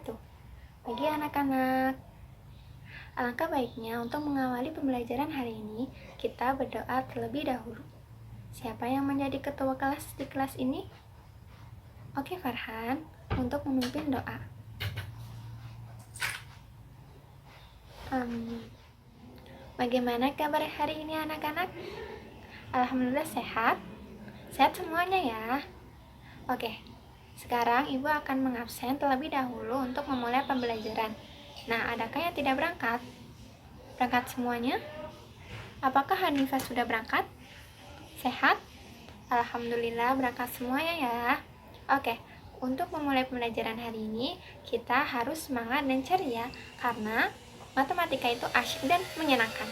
wabarakatuh. Bagi anak-anak, alangkah baiknya untuk mengawali pembelajaran hari ini, kita berdoa terlebih dahulu. Siapa yang menjadi ketua kelas di kelas ini? Oke, Farhan, untuk memimpin doa. Bagaimana kabar hari ini anak-anak? Alhamdulillah sehat? Sehat semuanya ya? Oke, sekarang Ibu akan mengabsen terlebih dahulu untuk memulai pembelajaran. Nah, adakah yang tidak berangkat? Berangkat semuanya? Apakah Hanifah sudah berangkat? Sehat? Alhamdulillah berangkat semuanya ya. Oke, untuk memulai pembelajaran hari ini, kita harus semangat dan ceria karena matematika itu asyik dan menyenangkan.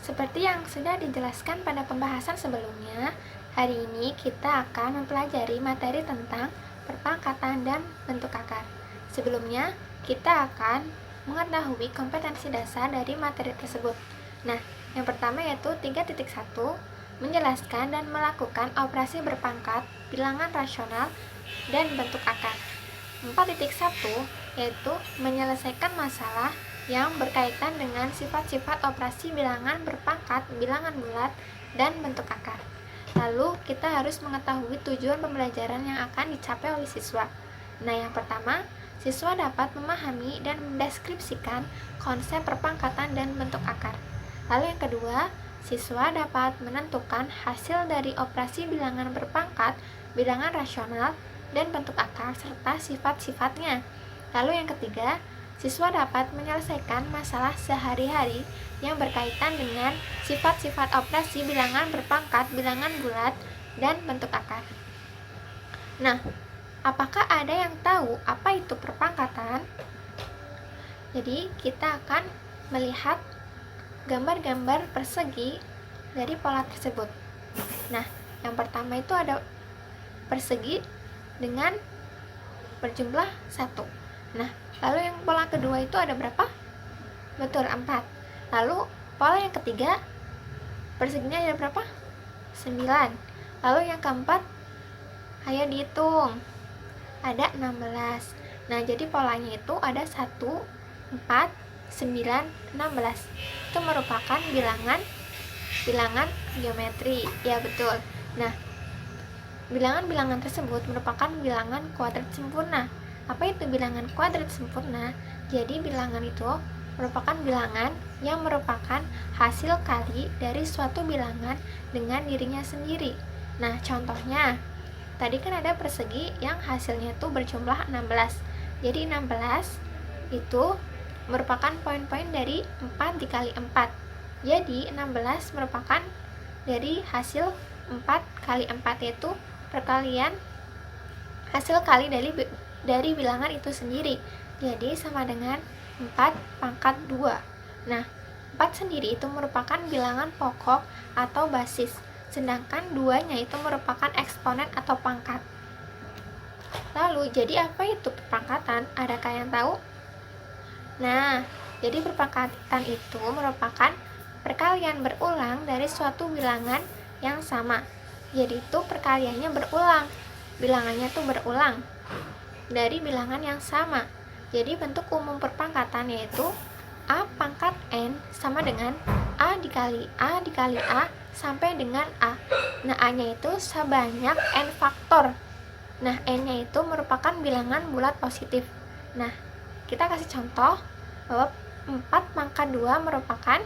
Seperti yang sudah dijelaskan pada pembahasan sebelumnya, hari ini kita akan mempelajari materi tentang perpangkatan dan bentuk akar. Sebelumnya, kita akan mengetahui kompetensi dasar dari materi tersebut. Nah, yang pertama yaitu 3.1, menjelaskan dan melakukan operasi berpangkat, bilangan rasional, dan bentuk akar. 4.1, yaitu menyelesaikan masalah yang berkaitan dengan sifat-sifat operasi bilangan berpangkat, bilangan bulat, dan bentuk akar. Lalu, kita harus mengetahui tujuan pembelajaran yang akan dicapai oleh siswa. Nah, yang pertama, siswa dapat memahami dan mendeskripsikan konsep perpangkatan dan bentuk akar. Lalu yang kedua, siswa dapat menentukan hasil dari operasi bilangan berpangkat, bilangan rasional, dan bentuk akar, serta sifat-sifatnya. Lalu yang ketiga, siswa dapat menyelesaikan masalah sehari-hari yang berkaitan dengan sifat-sifat operasi bilangan berpangkat, bilangan bulat, dan bentuk akar. Nah, apakah ada yang tahu apa itu perpangkatan? Jadi, kita akan melihat gambar-gambar persegi dari pola tersebut. Nah, yang pertama itu ada persegi dengan berjumlah 1. Nah, lalu yang pola kedua itu ada berapa? Betul, 4. Lalu pola yang ketiga, perseginya ada berapa? 9. Lalu yang keempat, ayo dihitung. Ada 16. Nah, jadi polanya itu ada 1, 4, 9, 16. Itu merupakan bilangan geometri. Ya, betul. Nah, bilangan-bilangan tersebut merupakan bilangan kuadrat sempurna. Apa itu bilangan kuadrat sempurna? Jadi bilangan itu merupakan bilangan yang merupakan hasil kali dari suatu bilangan dengan dirinya sendiri. Nah, contohnya, tadi kan ada persegi yang hasilnya itu berjumlah 16. Jadi 16 itu merupakan poin-poin dari 4 dikali 4. Jadi 16 merupakan dari hasil 4 kali 4, yaitu perkalian hasil kali dari bilangan itu sendiri. Jadi sama dengan 4 pangkat 2. Nah, 4 sendiri itu merupakan bilangan pokok atau basis, sedangkan 2-nya itu merupakan eksponen atau pangkat. Lalu, jadi apa itu perpangkatan? Adakah yang tahu? Nah, jadi perpangkatan itu merupakan perkalian berulang dari suatu bilangan yang sama. Jadi itu perkaliannya berulang. Bilangannya tuh berulang dari bilangan yang sama. Jadi bentuk umum perpangkatan yaitu A pangkat N sama dengan A dikali A dikali A sampai dengan A. Nah, A-nya itu sebanyak N faktor. Nah, N-nya itu merupakan bilangan bulat positif. Nah, kita kasih contoh bahwa 4 pangkat 2 merupakan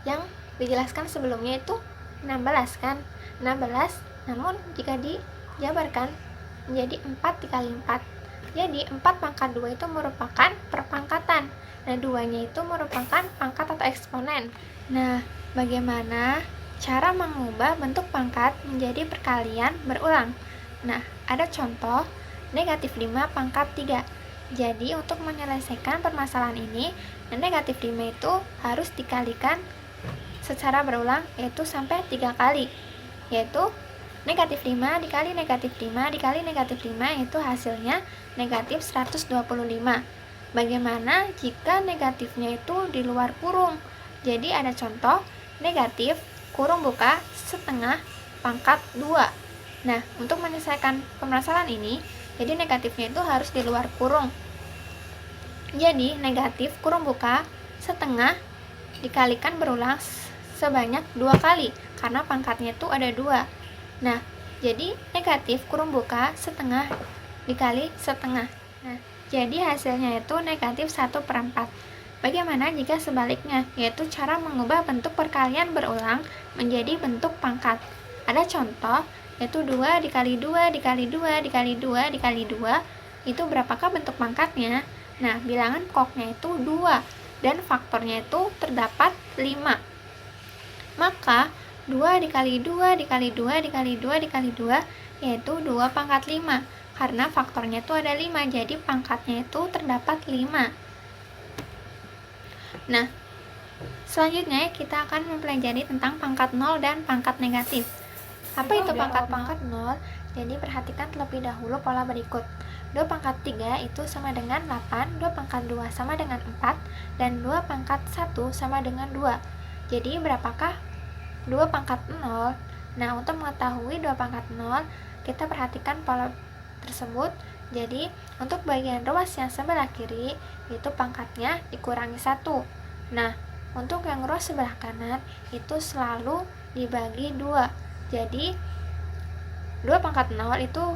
yang dijelaskan sebelumnya itu 16 kan. 16, namun jika dijabarkan menjadi 4 dikali 4. Jadi 4 pangkat 2 itu merupakan perpangkatan. Nah, 2-nya itu merupakan pangkat atau eksponen. Nah, bagaimana cara mengubah bentuk pangkat menjadi perkalian berulang? Nah, ada contoh negatif 5 pangkat 3. Jadi, untuk menyelesaikan permasalahan ini, negatif 5 itu harus dikalikan secara berulang, yaitu sampai 3 kali. Yaitu negatif 5 dikali negatif 5 dikali negatif 5 itu hasilnya negatif 125. Bagaimana jika negatifnya itu di luar kurung? Jadi ada contoh negatif kurung buka setengah pangkat 2. Nah, untuk menyelesaikan permasalahan ini, jadi negatifnya itu harus di luar kurung. Jadi negatif kurung buka setengah dikalikan berulang sebanyak 2 kali karena pangkatnya itu ada 2. Nah, jadi negatif kurung buka setengah dikali setengah. Nah, jadi hasilnya itu negatif 1/4. Bagaimana jika sebaliknya, yaitu cara mengubah bentuk perkalian berulang menjadi bentuk pangkat. Ada contoh, yaitu 2 dikali 2 dikali 2 dikali 2 dikali 2, itu berapakah bentuk pangkatnya? Nah, bilangan pokoknya itu 2 dan faktornya itu terdapat 5. Maka 2 dikali 2 dikali 2 dikali 2 dikali 2 yaitu 2 pangkat 5. Karena faktornya itu ada 5, jadi pangkatnya itu terdapat 5. Nah, selanjutnya kita akan mempelajari tentang pangkat 0 dan pangkat negatif. Apa itu pangkat 0? Jadi perhatikan terlebih dahulu pola berikut. 2 pangkat 3 itu sama dengan 8, 2 pangkat 2 sama dengan 4, dan 2 pangkat 1 sama dengan 2. Jadi berapakah 2 pangkat 0? Nah, untuk mengetahui 2 pangkat 0, kita perhatikan pola tersebut. Jadi, untuk bagian ruas yang sebelah kiri, itu pangkatnya dikurangi 1. Nah, untuk yang ruas sebelah kanan, itu selalu dibagi 2. Jadi, 2 pangkat 0 itu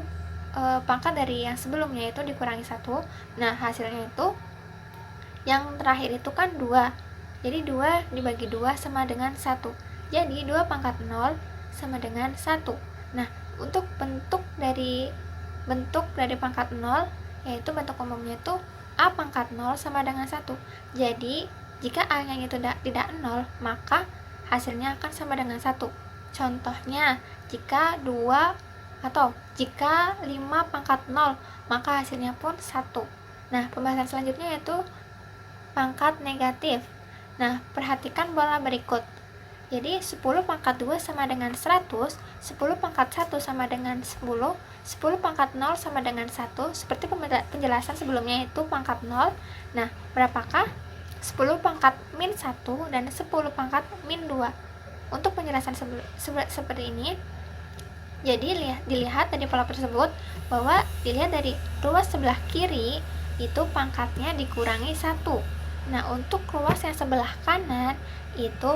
pangkat dari yang sebelumnya itu dikurangi 1. Nah, hasilnya itu yang terakhir itu kan 2. Jadi 2 dibagi 2 sama dengan 1. Jadi 2 pangkat 0 sama dengan 1. Nah, untuk bentuk dari pangkat 0, yaitu bentuk umumnya itu A pangkat 0 sama dengan 1. Jadi, jika A-nya itu tidak 0, maka hasilnya akan sama dengan 1. Contohnya, jika 5 pangkat 0, maka hasilnya pun 1. Nah, pembahasan selanjutnya yaitu pangkat negatif. Nah, perhatikan pola berikut. Jadi, 10 pangkat 2 sama dengan 100, 10 pangkat 1 sama dengan 10, 10 pangkat 0 sama dengan 1, seperti penjelasan sebelumnya itu pangkat 0. Nah, berapakah 10 pangkat min 1 dan 10 pangkat min 2? Untuk penjelasan seperti ini, jadi dilihat dari pola tersebut bahwa dilihat dari ruas sebelah kiri itu pangkatnya dikurangi 1. Nah, untuk ruas yang sebelah kanan itu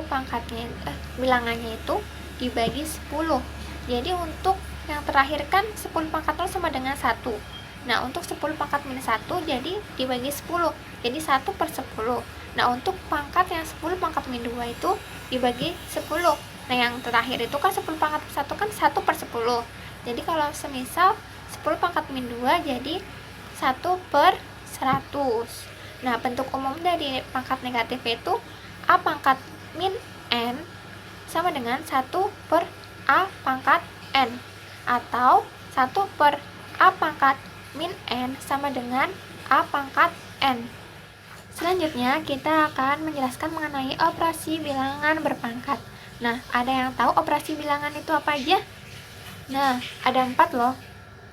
bilangannya itu dibagi 10. Jadi untuk yang terakhir kan 10 pangkat 0 sama dengan 1. Nah, untuk 10 pangkat min 1 jadi dibagi 10. Jadi 1/10. Nah, untuk pangkat yang 10 pangkat min 2 itu dibagi 10. Nah, yang terakhir itu kan 10 pangkat 1 kan 1/10. Jadi kalau semisal 10 pangkat min 2 jadi 1/100. Nah, bentuk umum dari pangkat negatif itu A pangkat min N sama dengan 1/A pangkat N, atau 1/A pangkat min N sama dengan A pangkat N. Selanjutnya, kita akan menjelaskan mengenai operasi bilangan berpangkat. Nah, ada yang tahu operasi bilangan itu apa aja? Nah, ada 4 loh.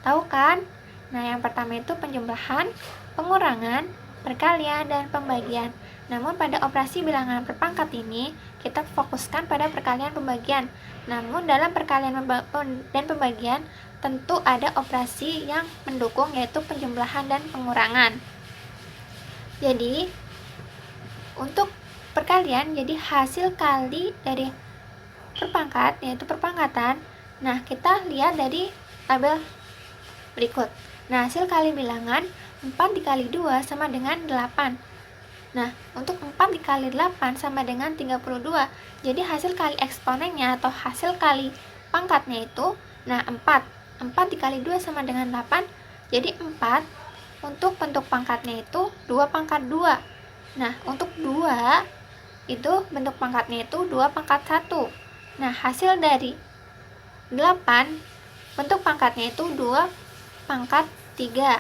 Tahu kan? Nah, yang pertama itu penjumlahan, pengurangan, perkalian, dan pembagian. Namun pada operasi bilangan berpangkat ini, kita fokuskan pada perkalian pembagian. Namun dalam perkalian dan pembagian, tentu ada operasi yang mendukung, yaitu penjumlahan dan pengurangan. Jadi, untuk perkalian, jadi hasil kali dari perpangkat, yaitu perpangkatan. Nah, kita lihat dari tabel berikut. Nah, hasil kali bilangan 4 dikali 2 sama dengan 8. Nah, untuk 4 dikali 8 sama dengan 32. Jadi hasil kali eksponennya atau hasil kali pangkatnya itu, nah 4 dikali 2 sama dengan 8. Jadi 4 untuk bentuk pangkatnya itu 2 pangkat 2. Nah, untuk 2 itu bentuk pangkatnya itu 2 pangkat 1. Nah, hasil dari 8 bentuk pangkatnya itu 2 pangkat 3.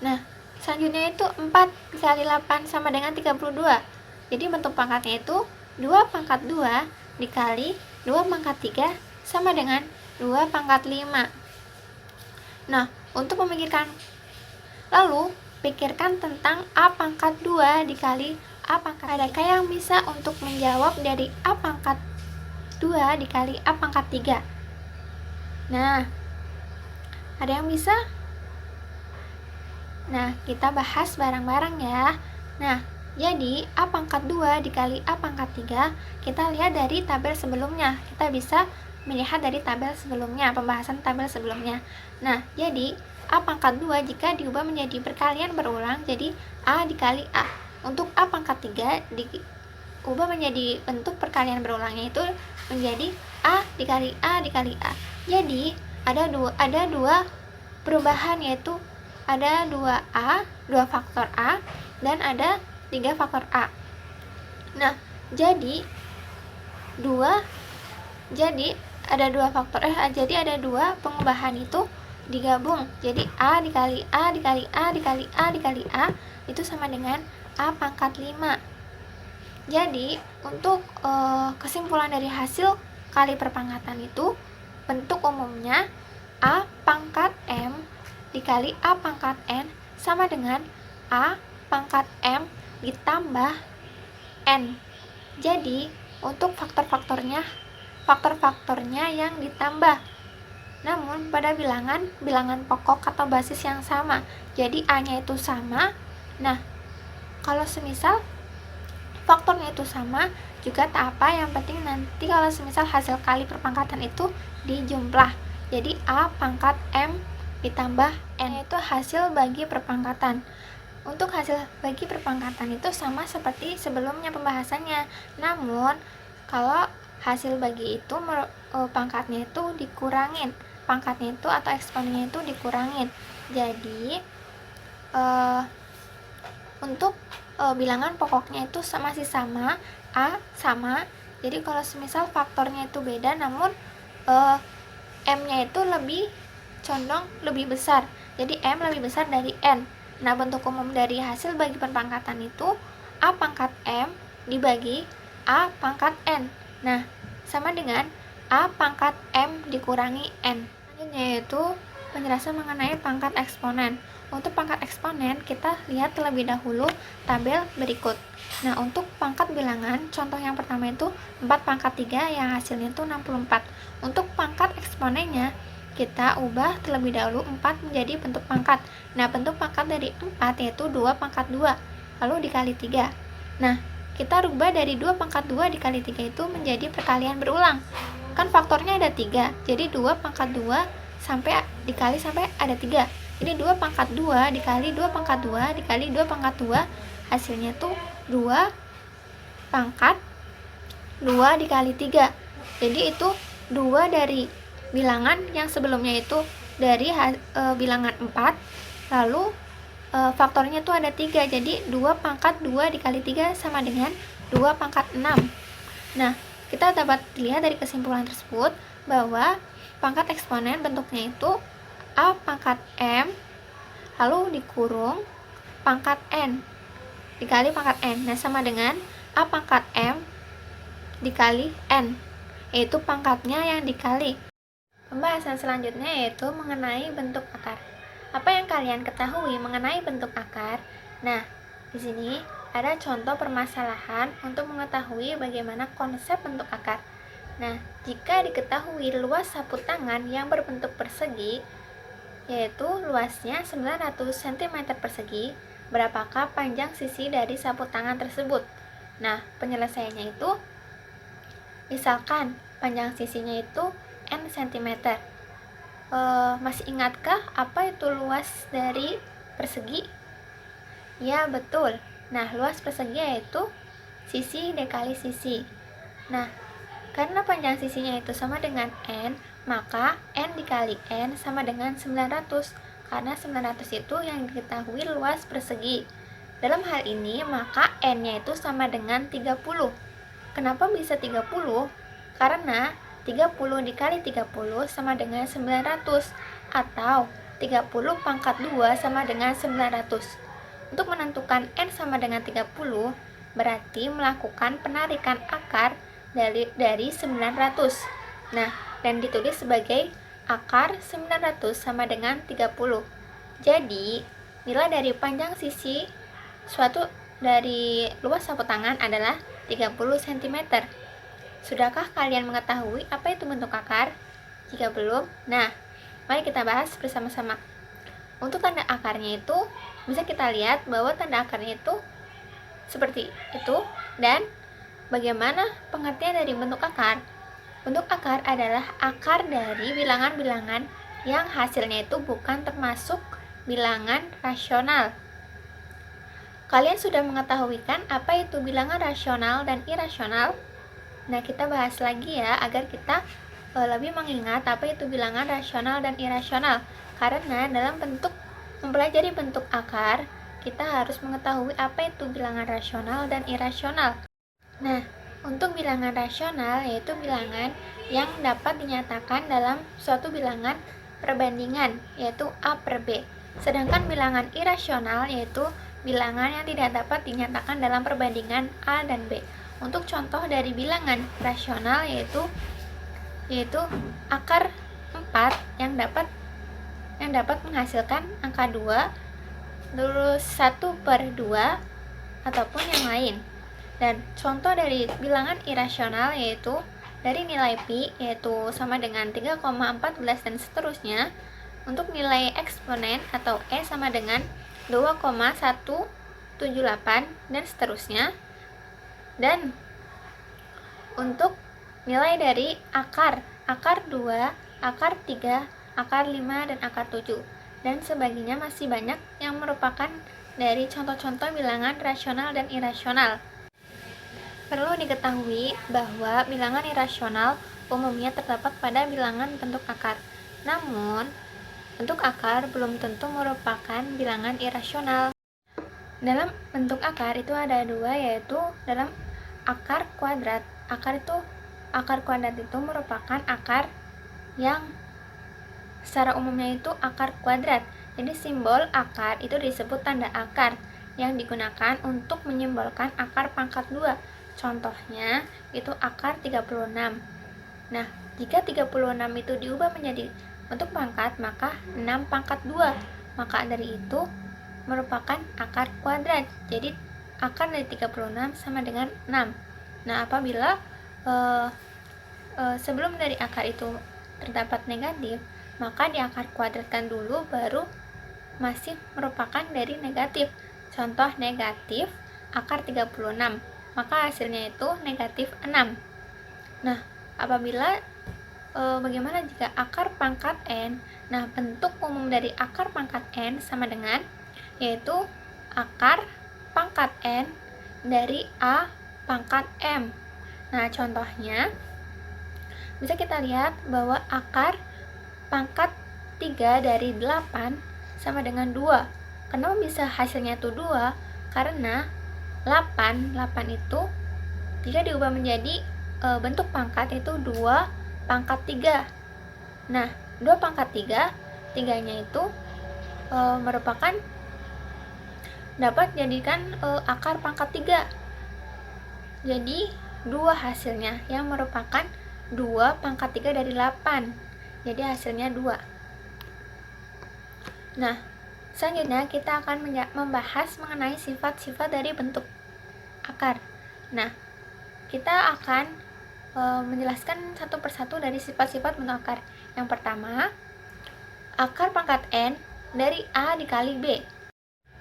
Nah, selanjutnya itu 4 dikali 8 sama dengan 32. Jadi bentuk pangkatnya itu 2 pangkat 2 dikali 2 pangkat 3 sama dengan 2 pangkat 5. Nah, untuk memikirkan, lalu pikirkan tentang A pangkat 2 dikali A pangkat. Adakah yang bisa untuk menjawab dari A pangkat 2 dikali A pangkat 3? Nah, ada yang bisa? Nah, kita bahas bareng-bareng ya. Nah, jadi A pangkat 2 dikali A pangkat 3, kita lihat dari tabel sebelumnya. Kita bisa melihat dari tabel sebelumnya, pembahasan tabel sebelumnya. Nah, jadi A pangkat 2 jika diubah menjadi perkalian berulang, jadi A dikali A. Untuk A pangkat 3 diubah menjadi bentuk perkalian berulangnya itu menjadi A dikali A dikali A. Jadi, ada dua perubahan, yaitu ada 2A, 2 faktor A, dan ada 3 faktor A. Nah, jadi ada dua pengubahan itu digabung. Jadi A dikali A dikali A dikali A dikali A itu sama dengan A pangkat 5. Jadi, untuk kesimpulan dari hasil kali perpangkatan itu, bentuk umumnya A pangkat M dikali A pangkat N sama dengan A pangkat M ditambah N. Jadi, untuk faktor-faktornya yang ditambah. Namun, pada bilangan pokok atau basis yang sama. Jadi, A-nya itu sama. Nah, kalau semisal faktornya itu sama, juga tak apa, yang penting nanti kalau semisal hasil kali perpangkatan itu dijumlah. Jadi, A pangkat M ditambah N, itu hasil bagi perpangkatan. Untuk hasil bagi perpangkatan itu sama seperti sebelumnya pembahasannya. Namun, kalau hasil bagi itu pangkatnya itu dikurangin. Pangkatnya itu atau eksponennya itu dikurangin. Jadi, untuk bilangan pokoknya itu masih sama, A sama. Jadi, kalau semisal faktornya itu beda, namun M-nya itu lebih condong lebih besar. Jadi M lebih besar dari N. Nah, bentuk umum dari hasil bagi perpangkatan itu A pangkat M dibagi A pangkat N. Nah, sama dengan A pangkat M dikurangi N. Selanjutnya yaitu penjelasan mengenai pangkat eksponen. Untuk pangkat eksponen, kita lihat terlebih dahulu tabel berikut. Nah, untuk pangkat bilangan, contoh yang pertama itu 4 pangkat 3 yang hasilnya itu 64. Untuk pangkat eksponennya, kita ubah terlebih dahulu 4 menjadi bentuk pangkat. Nah, bentuk pangkat dari 4 yaitu 2 pangkat 2, lalu dikali 3. Nah, kita rubah dari 2 pangkat 2 dikali 3 itu menjadi perkalian berulang. Kan faktornya ada 3, jadi 2 pangkat 2 dikali sampai ada 3. Jadi 2 pangkat 2 dikali 2 pangkat 2 dikali 2 pangkat 2, hasilnya tuh 2 pangkat 2 dikali 3. Jadi itu 2 dari bilangan yang sebelumnya itu dari bilangan 4, lalu faktornya itu ada 3, jadi 2 pangkat 2 dikali 3 sama dengan 2 pangkat 6. Nah, kita dapat lihat dari kesimpulan tersebut bahwa pangkat eksponen bentuknya itu A pangkat M lalu dikurung pangkat N dikali pangkat N. Nah, sama dengan A pangkat M dikali N, yaitu pangkatnya yang dikali. Pembahasan selanjutnya yaitu mengenai bentuk akar. Apa yang kalian ketahui mengenai bentuk akar? Nah, di sini ada contoh permasalahan untuk mengetahui bagaimana konsep bentuk akar. Nah, jika diketahui luas sapu tangan yang berbentuk persegi, yaitu luasnya 900 cm persegi, berapakah panjang sisi dari sapu tangan tersebut? Nah, penyelesaiannya itu, misalkan panjang sisinya itu N cm. Masih ingatkah apa itu luas dari persegi? Ya, betul. Nah, luas persegi yaitu sisi dikali sisi. Nah, karena panjang sisinya itu sama dengan N, maka N dikali N sama dengan 900. Karena 900 itu yang diketahui luas persegi. Dalam hal ini, maka N-nya itu sama dengan 30. Kenapa bisa 30? Karena 30 dikali 30 sama dengan 900, atau 30 pangkat 2 sama dengan 900. Untuk menentukan N sama dengan 30, berarti melakukan penarikan akar dari 900. Nah, dan ditulis sebagai akar 900 sama dengan 30. Jadi, nilai dari panjang sisi suatu dari luas sapu tangan adalah 30 cm. Sudahkah kalian mengetahui apa itu bentuk akar? Jika belum, nah, mari kita bahas bersama-sama. Untuk tanda akarnya itu bisa kita lihat bahwa tanda akarnya itu seperti itu. Dan bagaimana pengertian dari bentuk akar? Bentuk akar adalah akar dari bilangan-bilangan yang hasilnya itu bukan termasuk bilangan rasional. Kalian sudah mengetahui kan apa itu bilangan rasional dan irasional? Nah, kita bahas lagi ya agar kita lebih mengingat apa itu bilangan rasional dan irasional. Karena dalam bentuk mempelajari bentuk akar, kita harus mengetahui apa itu bilangan rasional dan irasional. Nah, untuk bilangan rasional yaitu bilangan yang dapat dinyatakan dalam suatu bilangan perbandingan, yaitu A per B. Sedangkan bilangan irasional yaitu bilangan yang tidak dapat dinyatakan dalam perbandingan A dan B. Untuk contoh dari bilangan rasional yaitu akar 4 yang dapat menghasilkan angka 2, terus 1 per 2, ataupun yang lain. Dan contoh dari bilangan irasional yaitu dari nilai pi yaitu sama dengan 3,14 dan seterusnya. Untuk nilai eksponen atau E sama dengan 2,178 dan seterusnya. Dan untuk nilai dari akar 2, akar 3, akar 5, dan akar 7 dan sebagainya masih banyak yang merupakan dari contoh-contoh bilangan rasional dan irasional. Perlu diketahui bahwa bilangan irasional umumnya terdapat pada bilangan bentuk akar. Namun, bentuk akar belum tentu merupakan bilangan irasional. Dalam bentuk akar itu ada dua, yaitu dalam akar kuadrat. Akar kuadrat itu merupakan akar yang secara umumnya itu akar kuadrat. Jadi simbol akar itu disebut tanda akar yang digunakan untuk menyimbolkan akar pangkat 2. Contohnya itu akar 36. Nah, jika 36 itu diubah menjadi bentuk pangkat, maka 6 pangkat 2. Maka dari itu merupakan akar kuadrat. Jadi akar dari 36 sama dengan 6. Nah, apabila sebelum dari akar itu terdapat negatif, maka di akar kuadratkan dulu baru masih merupakan dari negatif. Contoh negatif akar 36, maka hasilnya itu negatif 6. Nah, apabila bagaimana jika akar pangkat n? Nah, bentuk umum dari akar pangkat n sama dengan yaitu akar pangkat n dari a pangkat m. Nah, contohnya bisa kita lihat bahwa akar pangkat 3 dari 8 sama dengan 2. Kenapa bisa hasilnya itu 2? Karena 8 itu jika diubah menjadi bentuk pangkat itu 2 pangkat 3. Nah, 2 pangkat 3, 3-nya itu merupakan dapat jadikan akar pangkat 3. Jadi 2 hasilnya yang merupakan 2 pangkat 3 dari 8. Jadi hasilnya 2. Nah, selanjutnya kita akan membahas mengenai sifat-sifat dari bentuk akar. Nah, kita akan menjelaskan satu persatu dari sifat-sifat bentuk akar. Yang pertama, akar pangkat n dari a dikali b.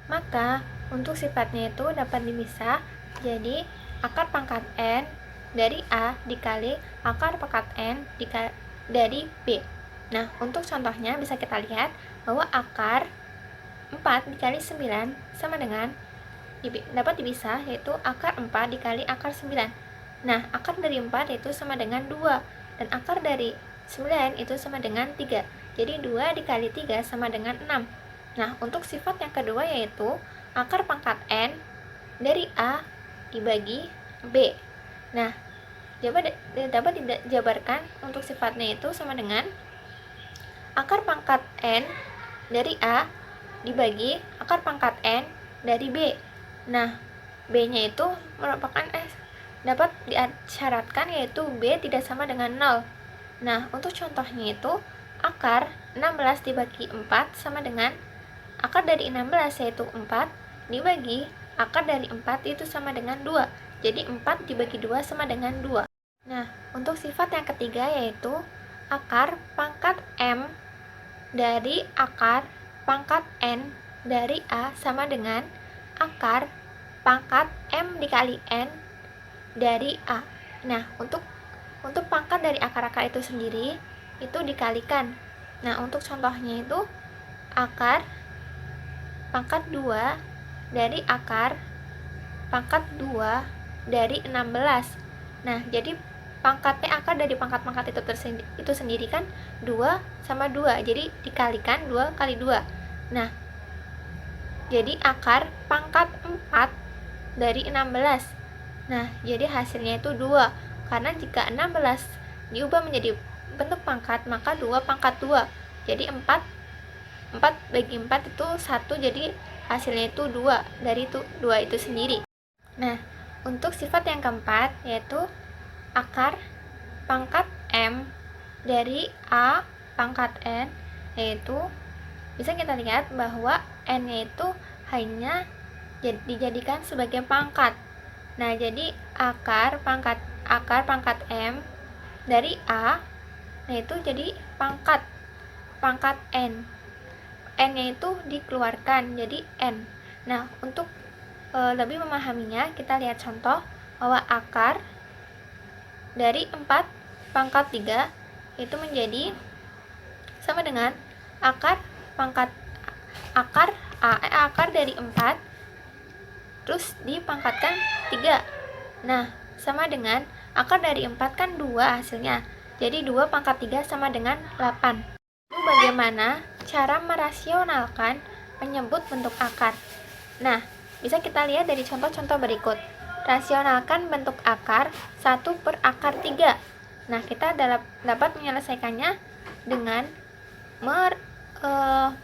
Maka untuk sifatnya itu dapat dipisah jadi akar pangkat n dari a dikali akar pangkat n dari b. Nah, untuk contohnya bisa kita lihat bahwa akar 4 dikali 9 sama dengan dapat dipisah yaitu akar 4 dikali akar 9. Nah, akar dari 4 itu sama dengan 2 dan akar dari 9 itu sama dengan 3. Jadi 2 dikali 3 sama dengan 6. Nah, untuk sifat yang kedua yaitu akar pangkat n dari a dibagi b. Nah, dapat dijabarkan untuk sifatnya itu sama dengan akar pangkat n dari a dibagi akar pangkat n dari b. Nah, b-nya itu merupakan dapat disyaratkan yaitu b tidak sama dengan 0. Nah, untuk contohnya itu akar 16 dibagi 4 sama dengan akar dari 16 yaitu 4 dibagi akar dari 4 itu sama dengan 2. Jadi 4 dibagi 2 sama dengan 2. Nah, untuk sifat yang ketiga yaitu akar pangkat m dari akar pangkat n dari A sama dengan akar pangkat M dikali N dari A. Nah, untuk pangkat dari akar-akar itu sendiri, itu dikalikan. Nah, untuk contohnya itu akar pangkat 2 dari akar pangkat 2 dari 16. Nah, jadi akar dari pangkat-pangkat itu sendiri kan 2 sama 2. Jadi dikalikan 2 kali 2. Nah, jadi akar pangkat 4 dari 16. Nah, jadi hasilnya itu 2. Karena jika 16 diubah menjadi bentuk pangkat, maka 2 pangkat 2. Jadi 4 bagi 4 itu 1, jadi hasilnya itu 2 dari 2 itu sendiri. Nah, untuk sifat yang keempat yaitu akar pangkat M dari A pangkat N, yaitu bisa kita lihat bahwa N-nya itu hanya dijadikan sebagai pangkat. Nah, jadi akar pangkat M dari A, nah itu jadi pangkat N. N-nya itu dikeluarkan jadi N. Nah, untuk lebih memahaminya, kita lihat contoh bahwa akar dari 4 pangkat 3 itu menjadi sama dengan akar dari 4 terus dipangkatkan 3. Nah, sama dengan akar dari 4 kan 2 hasilnya. Jadi 2 pangkat 3 sama dengan 8. Lalu bagaimana cara merasionalkan penyebut bentuk akar? Nah, bisa kita lihat dari contoh-contoh berikut. Rasionalkan bentuk akar 1 per akar 3. Nah, kita dapat menyelesaikannya dengan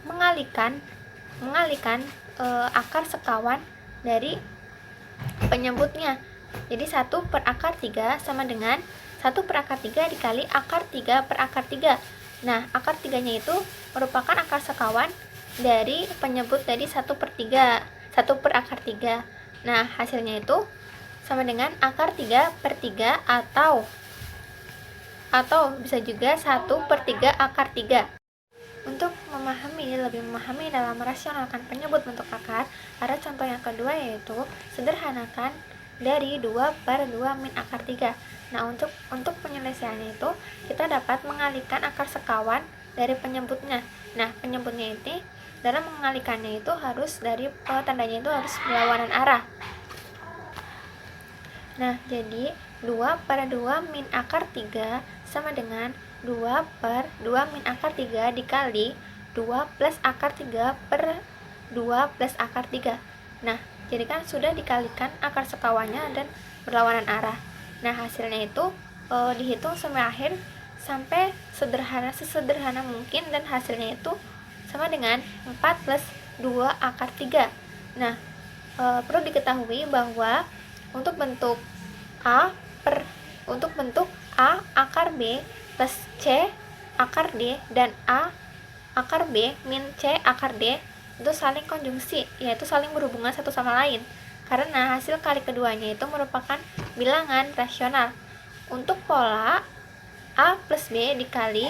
mengalihkan akar sekawan dari penyebutnya. Jadi 1 per akar 3 sama dengan 1 per akar 3 dikali akar 3 per akar 3. Nah, akar 3-nya itu merupakan akar sekawan dari penyebut dari 1 per akar 3. Nah, hasilnya itu sama dengan akar 3 per 3 atau bisa juga 1 per 3 akar 3. Untuk lebih memahami dalam merasionalkan penyebut bentuk akar, ada contoh yang kedua yaitu sederhanakan dari 2 per 2 min akar 3. Nah, untuk penyelesaiannya itu kita dapat mengalihkan akar sekawan dari penyebutnya. Nah, penyebutnya ini dalam mengalihkannya itu harus tandanya itu harus berlawanan arah. Nah, jadi 2 per 2 min akar 3 sama dengan 2 per 2 min akar 3 dikali 2 plus akar 3 per 2 plus akar 3. Nah, jadi kan sudah dikalikan akar sekawannya dan berlawanan arah. Nah, hasilnya itu dihitung sampai akhir sampai sesederhana mungkin, dan hasilnya itu sama dengan 4 plus 2 akar 3. Nah, perlu diketahui bahwa untuk bentuk A akar B plus C akar D dan A akar B min C akar D itu saling konjungsi, yaitu saling berhubungan satu sama lain, karena hasil kali keduanya itu merupakan bilangan rasional. Untuk pola A plus B dikali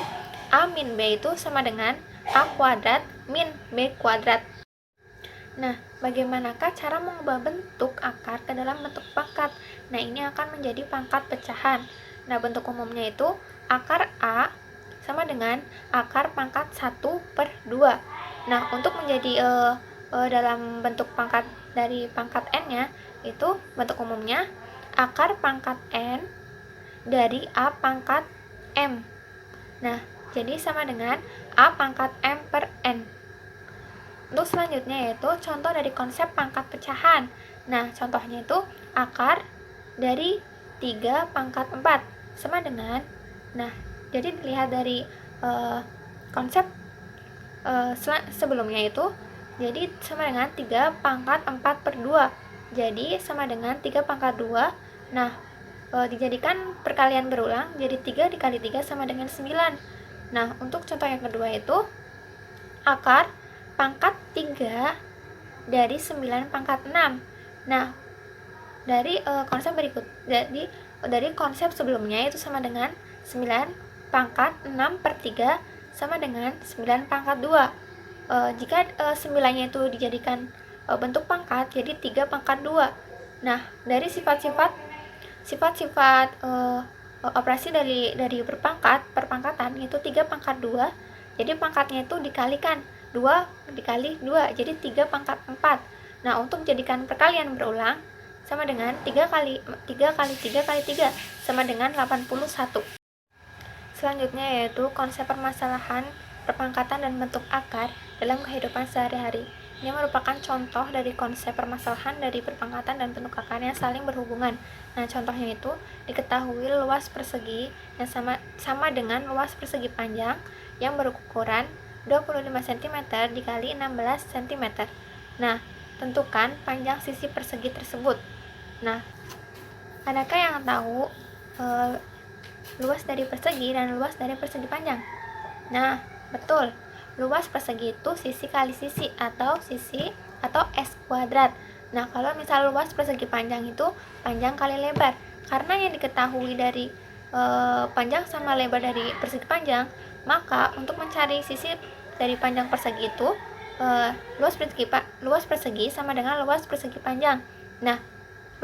A min B itu sama dengan A kuadrat min B kuadrat. Nah, bagaimanakah cara mengubah bentuk akar ke dalam bentuk pangkat? Nah, ini akan menjadi pangkat pecahan. Nah, bentuk umumnya itu akar A sama dengan akar pangkat 1 per 2. Nah, untuk menjadi dalam bentuk pangkat dari pangkat N-nya, itu bentuk umumnya akar pangkat N dari A pangkat M. Nah, jadi sama dengan A pangkat M per N. Untuk selanjutnya yaitu contoh dari konsep pangkat pecahan. Nah, contohnya itu akar dari 3 pangkat 4 sama dengan, nah, jadi dilihat dari konsep sebelumnya itu, jadi sama dengan 3 pangkat 4 per 2. Jadi sama dengan 3 pangkat 2. Nah, dijadikan perkalian berulang, jadi 3 dikali 3 sama dengan 9. Nah, untuk contoh yang kedua itu akar pangkat 3 dari 9 pangkat 6. Nah, dari konsep berikut, jadi dari konsep sebelumnya itu sama dengan 9 pangkat 6 per 3 sama dengan 9 pangkat 2. Jika 9-nya itu dijadikan bentuk pangkat, jadi 3 pangkat 2. Nah, dari sifat-sifat operasi dari perpangkatan itu 3 pangkat 2, jadi pangkatnya itu dikalikan 2 dikali 2, jadi 3 pangkat 4. Nah, untuk jadikan perkalian berulang sama dengan 3 kali 3 kali 3 kali 3 sama dengan 81. Selanjutnya yaitu konsep permasalahan perpangkatan dan bentuk akar dalam kehidupan sehari-hari. Ini merupakan contoh dari konsep permasalahan dari perpangkatan dan bentuk akar yang saling berhubungan. Nah, contohnya itu diketahui luas persegi yang sama dengan luas persegi panjang yang berukuran 25 cm dikali 16 cm. Nah, tentukan panjang sisi persegi tersebut. Nah, adakah yang tahu luas dari persegi dan luas dari persegi panjang? Nah, betul. Luas persegi itu sisi kali sisi atau S kuadrat. Nah, kalau misal luas persegi panjang itu panjang kali lebar. Karena yang diketahui dari panjang sama lebar dari persegi panjang, maka untuk mencari sisi dari panjang persegi itu luas persegi sama dengan luas persegi panjang. Nah,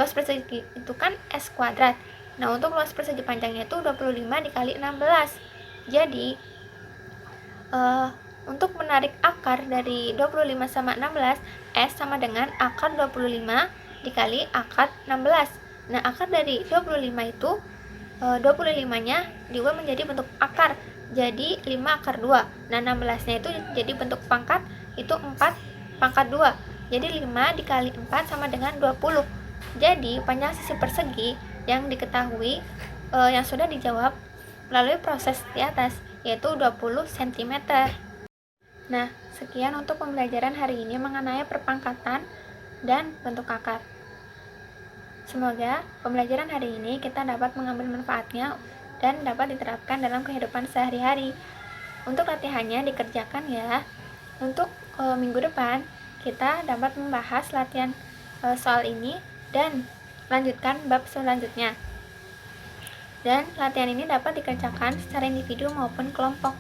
luas persegi itu kan S kuadrat. Nah, untuk luas persegi panjangnya itu 25 dikali 16. Jadi untuk menarik akar dari 25 sama 16, S sama dengan akar 25 dikali akar 16. Nah, akar dari 25 itu 25-nya diubah menjadi bentuk akar, jadi 5 akar 2. Nah, 16-nya itu jadi bentuk pangkat, itu 4 pangkat 2. Jadi 5 dikali 4 sama dengan 20. Jadi panjang sisi persegi yang diketahui yang sudah dijawab melalui proses di atas, yaitu 20 cm. Nah, sekian untuk pembelajaran hari ini mengenai perpangkatan dan bentuk akar. Semoga pembelajaran hari ini kita dapat mengambil manfaatnya dan dapat diterapkan dalam kehidupan sehari-hari. Untuk latihannya dikerjakan ya. Untuk minggu depan kita dapat membahas latihan soal ini dan lanjutkan bab selanjutnya. Dan latihan ini dapat dikerjakan secara individu maupun kelompok.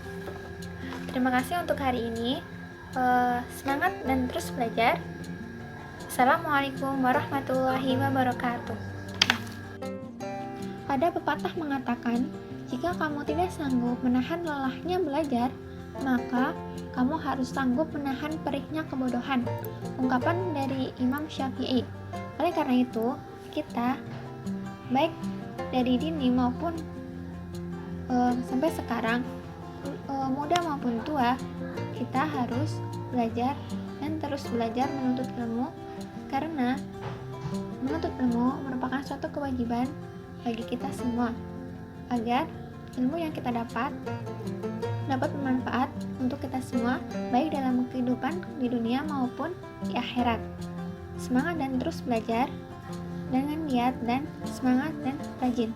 Terima kasih untuk hari ini. Semangat dan terus belajar. Assalamualaikum warahmatullahi wabarakatuh. Ada pepatah mengatakan, jika kamu tidak sanggup menahan lelahnya belajar, maka kamu harus sanggup menahan perihnya kebodohan. Ungkapan dari Imam Syafi'i. Oleh karena itu, kita baik dari dini maupun sampai sekarang, muda maupun tua, kita harus belajar dan terus belajar menuntut ilmu, karena menuntut ilmu merupakan suatu kewajiban bagi kita semua, agar ilmu yang kita dapat bermanfaat untuk kita semua, baik dalam kehidupan di dunia maupun di akhirat. Semangat dan terus belajar dengan niat dan semangat dan rajin.